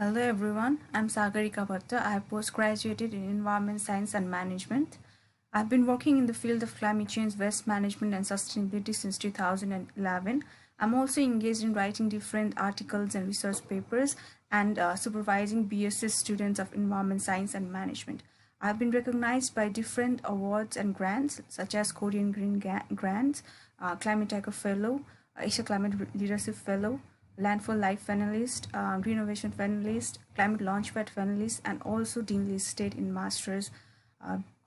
Hello everyone, I'm Sagarika Bhatta. I have postgraduated in Environment Science and Management. I've been working in the field of climate change, waste management and sustainability since 2011. I'm also engaged in writing different articles and research papers and supervising BSc students of Environment Science and Management. I've been recognized by different awards and grants such as Korean Green Grants, Climate Eco Fellow, Asia Climate Leadership Fellow, Land for Life finalist, Green Innovation finalist, Climate Launchpad finalist, and also Dean listed in Masters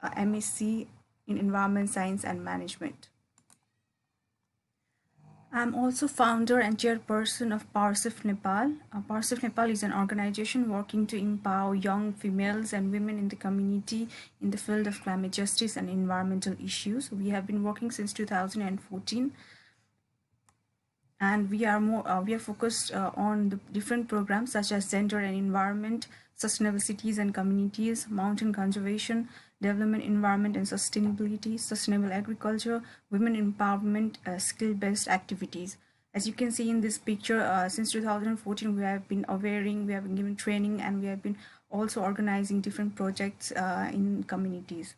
MSc in Environment Science and Management. I'm also founder and chairperson of PowerShift Nepal. PowerShift Nepal is an organization working to empower young females and women in the community in the field of climate justice and environmental issues. We have been working since 2014. And we are focused on the different programs such as gender and environment, sustainable cities and communities, mountain conservation, development, environment and sustainability, sustainable agriculture, women empowerment, skill-based activities. As you can see in this picture, since 2014 we have been we have been given training, and we have been also organizing different projects in communities.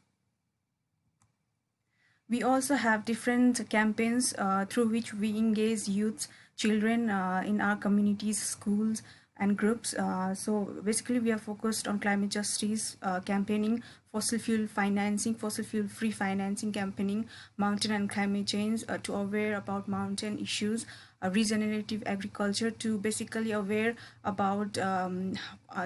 We also have different campaigns through which we engage youth, children in our communities, schools, and groups. So basically, we are focused on climate justice campaigning, fossil fuel financing, fossil fuel free financing campaigning, mountain and climate change to aware about mountain issues, regenerative agriculture to basically aware about the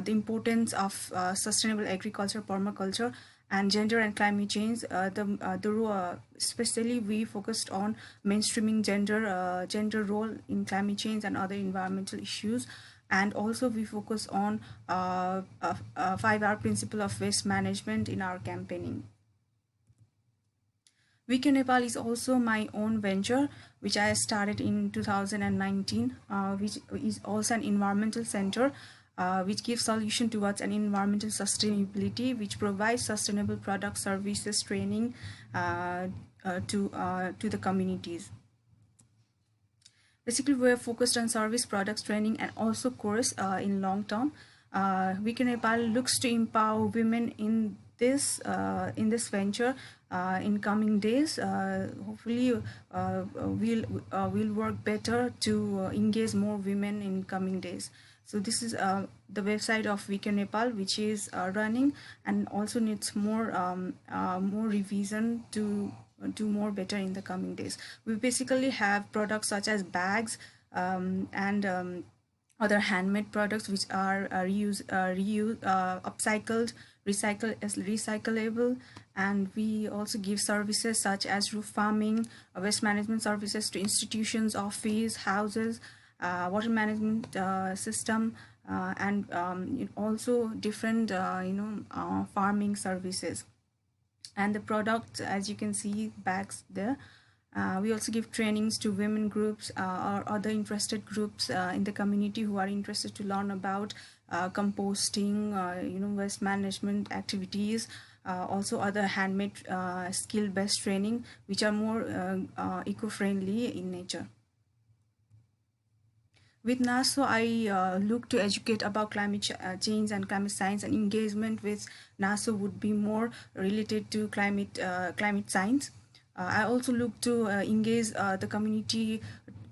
importance of sustainable agriculture, permaculture, and gender and climate change. Especially we focused on mainstreaming gender role in climate change and other environmental issues, and also we focus on 5R principle of waste management in our campaigning. WeCare Nepal is also my own venture, which I started in 2019, which is also an environmental center which gives solution towards an environmental sustainability, which provides sustainable product, services, training to the communities. Basically, we are focused on service, products, training, and also course in long term. WeCare Nepal looks to empower women in this venture in coming days. Hopefully, we'll work better to engage more women in coming days. So this is the website of WeCare Nepal, which is running and also needs more revision to do more better in the coming days. We basically have products such as bags and other handmade products which are upcycled, recyclable, and we also give services such as roof farming, waste management services to institutions, office, houses, water management system, and also different farming services. And the product, as you can see, bags there. We also give trainings to women groups or other interested groups in the community who are interested to learn about composting, waste management activities, also other handmade skill-based training, which are more eco-friendly in nature. With NASO, I look to educate about climate change and climate science, and engagement with NASO would be more related to climate science. I also look to engage the community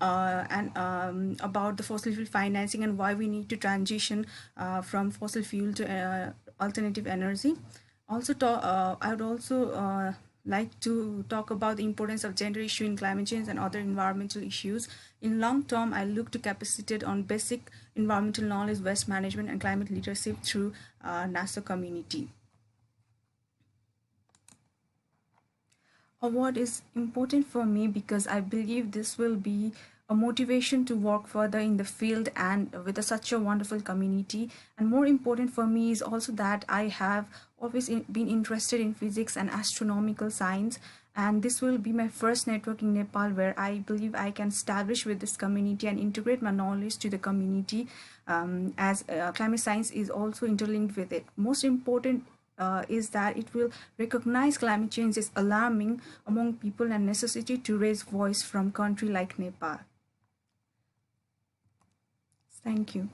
and about the fossil fuel financing and why we need to transition from fossil fuel to alternative energy. Also, I would also like to talk about the importance of gender issue in climate change and other environmental issues. In long term, I look to capacitate on basic environmental knowledge, waste management, and climate leadership through NASO community. Award is important for me because I believe this will be a motivation to work further in the field and with such a wonderful community. And more important for me is also that I have always been interested in physics and astronomical science, and this will be my first network in Nepal where I believe I can establish with this community and integrate my knowledge to the community, as climate science is also interlinked with it. Most important is that it will recognize climate change is alarming among people and necessity to raise voice from country like Nepal. Thank you.